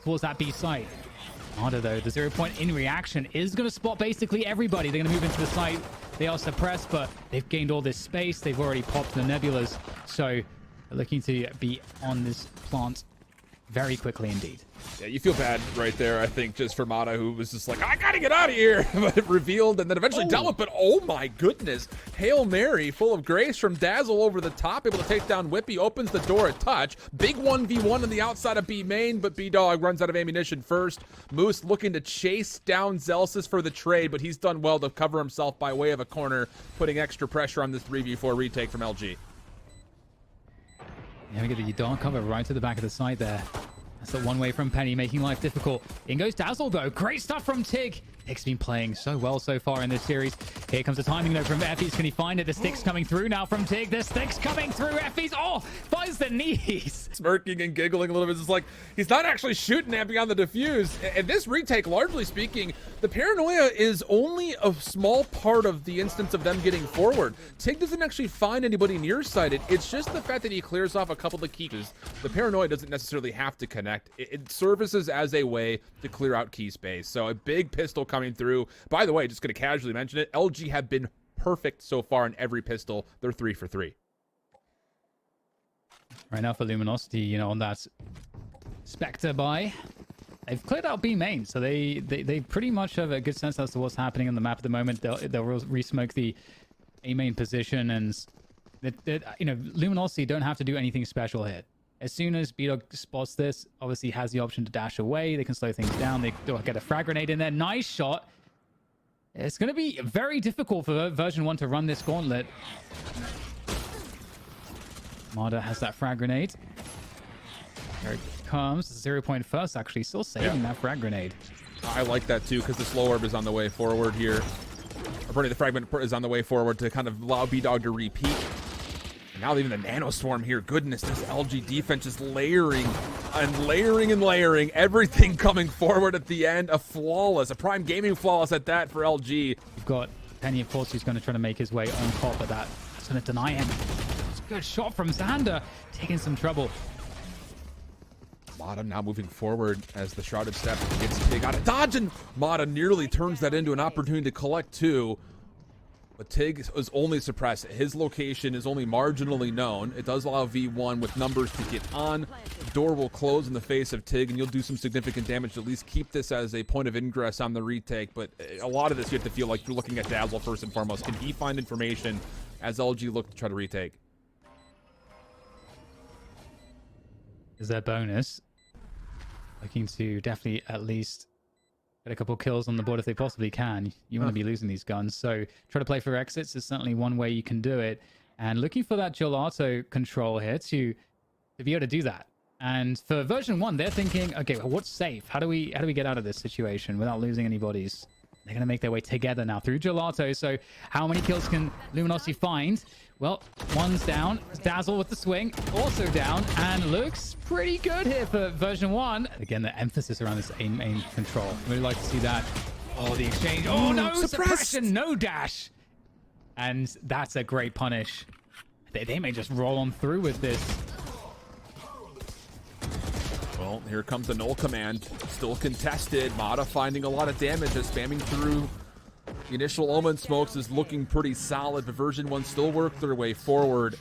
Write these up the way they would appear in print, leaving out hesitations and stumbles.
towards that B site. Harder though, the 0 point in reaction is going to spot basically everybody. They're going to move into the site. They are suppressed, but they've gained all this space. They've already popped the nebulas. So they're looking to be on this plant very quickly indeed. Yeah, you feel bad right there, I think, just for Mata, who was just like, I gotta get out of here, but it revealed and then eventually dealt with. But oh my goodness, Hail Mary, full of grace from Dazzle over the top, able to take down Whippy, opens the door at touch. Big 1v1 on the outside of B main, but B-Dog runs out of ammunition first. Moose looking to chase down Zelsis for the trade, but he's done well to cover himself by way of a corner, putting extra pressure on this 3v4 retake from LG. Yeah, we get the dark cover right to the back of the side there. That's the one way from Penny, making life difficult. In goes Dazzle, though. Great stuff from Tig. Tig's been playing so well so far in this series. Here comes the timing, though, from Effie's. Can he find it? The stick's coming through now from Tig. The stick's coming through. Effie's, oh, finds the knees. Smirking and giggling a little bit. It's like, he's not actually shooting at beyond the diffuse. And this retake, largely speaking, the paranoia is only a small part of the instance of them getting forward. Tig doesn't actually find anybody nearsighted. It's just the fact that he clears off a couple of keys. The paranoia doesn't necessarily have to connect. It services as a way to clear out key space. So a big pistol coming through. By the way, just going to casually mention it, LG have been perfect so far in every pistol. They're 3 for 3. Right now for Luminosity, you know, on that Spectre buy, they've cleared out B main, so they pretty much have a good sense as to what's happening on the map at the moment. They'll re-smoke the A main position, and you know, Luminosity don't have to do anything special here. As soon as B-Dog spots this, obviously has the option to dash away. They can slow things down. They'll get a frag grenade in there. Nice shot. It's going to be very difficult for Version 1 to run this gauntlet. Marder has that frag grenade. There it comes. 0 point first, actually. Still saving that frag grenade. I like that, too, because the slow orb is on the way forward here. Or, pardon me, the fragment is on the way forward to kind of allow B-Dog to repeat. Now even the nano swarm here. Goodness, this LG defense is layering and layering and layering. Everything coming forward at the end. A flawless, a prime gaming flawless at that for LG. You've got Penny, of course, who's going to try to make his way on top of that. It's going to deny him. It's a good shot from Xander. Taking some trouble. Mata now moving forward as the Shrouded Step gets Tig out of dodge, and Mata nearly turns that into an opportunity to collect 2. But Tig is only suppressed. His location is only marginally known. It does allow V1 with numbers to get on. The door will close in the face of Tig, and you'll do some significant damage to at least keep this as a point of ingress on the retake. But a lot of this you have to feel like you're looking at Dazzle first and foremost. Can he find information as LG look to try to retake? Is their bonus. Looking to definitely at least get a couple kills on the board if they possibly can. You want to be losing these guns, so try to play for exits is certainly one way you can do it. And looking for that gelato control here to be able to do that. And for Version 1, they're thinking, okay, well, what's safe? How do we get out of this situation without losing any bodies? They're going to make their way together now through gelato. So how many kills can Luminosity find? Well, one's down. Dazzle with the swing, also down, and looks pretty good here for Version 1. Again, the emphasis around this aim control. Really like to see that. Oh, the exchange. Oh, no, suppression, no dash. And that's a great punish. They may just roll on through with this. Well, here comes the null command. Still contested. Mata finding a lot of damage as spamming through the initial Omen smokes is looking pretty solid, but Version 1 still worked their way forward.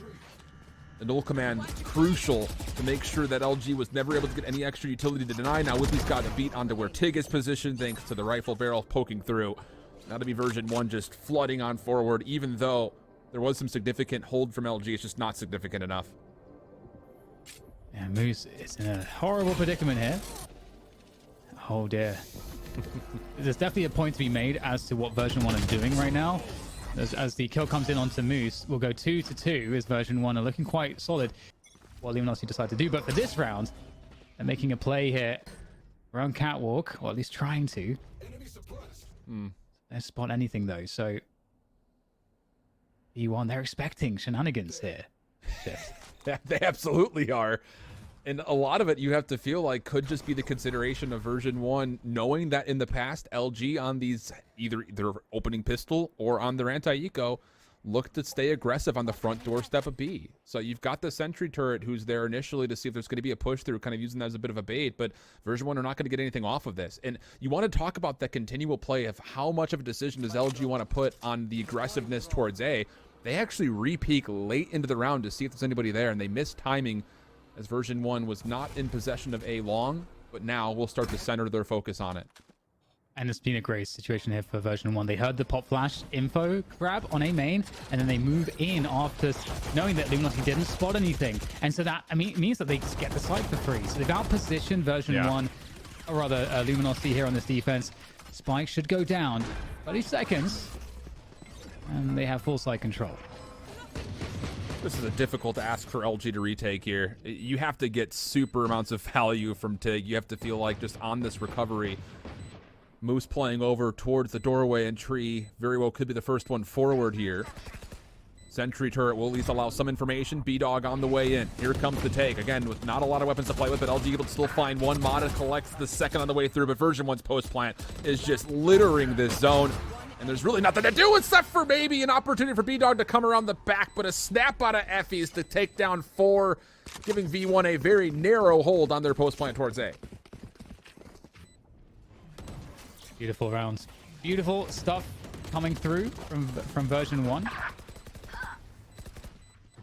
The null command crucial to make sure that LG was never able to get any extra utility to deny. Now Whippy's got a beat onto where Tig is positioned thanks to the rifle barrel poking through. Now to be Version 1 just flooding on forward, even though there was some significant hold from LG, it's just not significant enough. And Moose is in a horrible predicament here. Oh dear. There's definitely a point to be made as to what Version 1 are doing right now. As the kill comes in onto Moose, we'll go 2-2 as Version 1 are looking quite solid. What Luminosity decide to do, but for this round, they're making a play here around Catwalk, or at least trying to. They spot anything though, so E1, they're expecting shenanigans here. They absolutely are. And a lot of it you have to feel like could just be the consideration of Version 1, knowing that in the past, LG on these, either their opening pistol or on their anti-eco, look to stay aggressive on the front doorstep of B. So you've got the sentry turret who's there initially to see if there's going to be a push through, kind of using that as a bit of a bait, but Version1 are not going to get anything off of this. And you want to talk about that continual play of how much of a decision does LG want to put on the aggressiveness towards A. They actually re-peek late into the round to see if there's anybody there, and they missed timing as Version1 was not in possession of A long, but now we'll start to center their focus on it. And it's been a great situation here for Version1. They heard the pop flash info grab on A main, and then they move in after knowing that Luminosity didn't spot anything. And so that, I mean, it means that they just get the site for free. So they've outpositioned Version1, or rather Luminosity here on this defense. Spike should go down 30 seconds, and they have full site control. This is a difficult ask for LG to retake here. You have to get super amounts of value from TIG. You have to feel like just on this recovery, Moose playing over towards the doorway, and Tree very well could be the first one forward here. Sentry turret will at least allow some information. B-Dog on the way in. Here comes the take. Again, with not a lot of weapons to play with, but LG able to still find one. Mata collects the second on the way through, but Version1's post plant is just littering this zone. And there's really nothing to do except for maybe an opportunity for B-Dog to come around the back, but a snap out of Effie's to take down 4, giving V1 a very narrow hold on their post plant towards A. Beautiful rounds. Beautiful stuff coming through from Version1.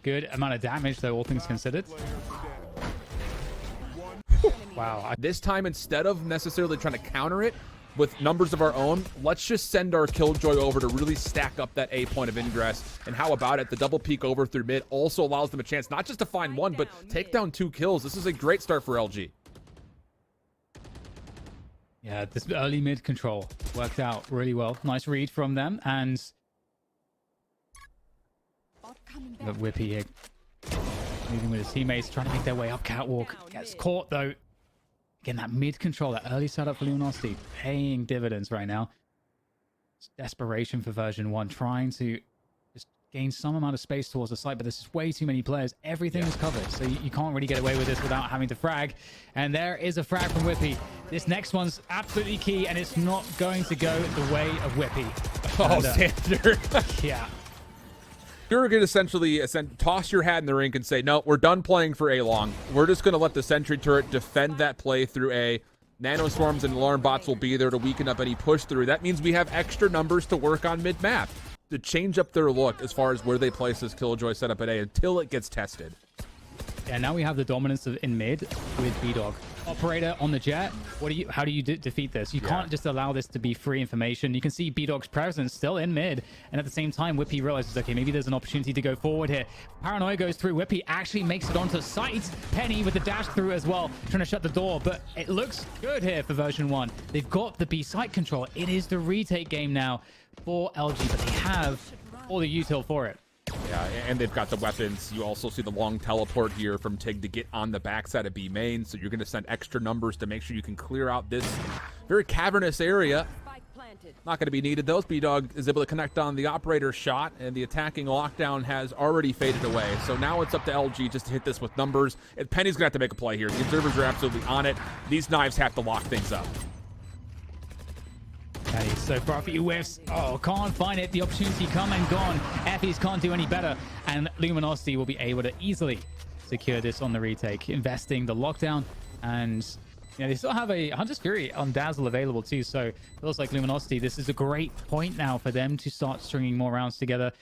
Good amount of damage, though, all things considered. Wow. This time, instead of necessarily trying to counter it with numbers of our own, let's just send our Killjoy over to really stack up that A point of ingress. And how about it? The double peek over through mid also allows them a chance not just to find one, but take down 2 kills. This is a great start for LG. Yeah, this early mid control worked out really well. Nice read from them, and Whippy here moving with his teammates, trying to make their way up catwalk. Gets caught though. Again, that mid control, that early setup for Luminosity, paying dividends right now. It's desperation for Version1, trying to just gain some amount of space towards the site, but there's just way too many players. Everything is covered, so you can't really get away with this without having to frag. And there is a frag from Whippy. This next one's absolutely key, and it's not going to go the way of Whippy. Oh, Sander. Yeah. You're going to essentially toss your hat in the ring and say, no, we're done playing for A long. We're just going to let the sentry turret defend that play through A. Nano swarms and alarm bots will be there to weaken up any push through. That means we have extra numbers to work on mid-map to change up their look as far as where they place this Killjoy setup at A until it gets tested. Yeah, now we have the dominance in mid with B-Dog. Operator on the jet. How do you defeat this? You can't just allow this to be free information. You can see B-Dog's presence still in mid, and at the same time, Whippy realizes, okay, maybe there's an opportunity to go forward here. Paranoia goes through. Whippy actually makes it onto site. Penny with the dash through as well, trying to shut the door, but it looks good here for Version1. They've got the B site control. It is the retake game now for LG, but they have all the util for it. Yeah, and they've got the weapons. You also see the long teleport here from TIG to get on the backside of B main, so you're going to send extra numbers to make sure you can clear out this very cavernous area. Not going to be needed, though. B-Dog is able to connect on the operator shot, and the attacking lockdown has already faded away. So now it's up to LG just to hit this with numbers. And Penny's going to have to make a play here. The observers are absolutely on it. These knives have to lock things up. Okay, so for a few whiffs. Oh, can't find it. The opportunity come and gone. Effies can't do any better. And Luminosity will be able to easily secure this on the retake, investing the lockdown. And they still have a Hunter's Fury on Dazzle available too. So it feels like Luminosity, this is a great point now for them to start stringing more rounds together.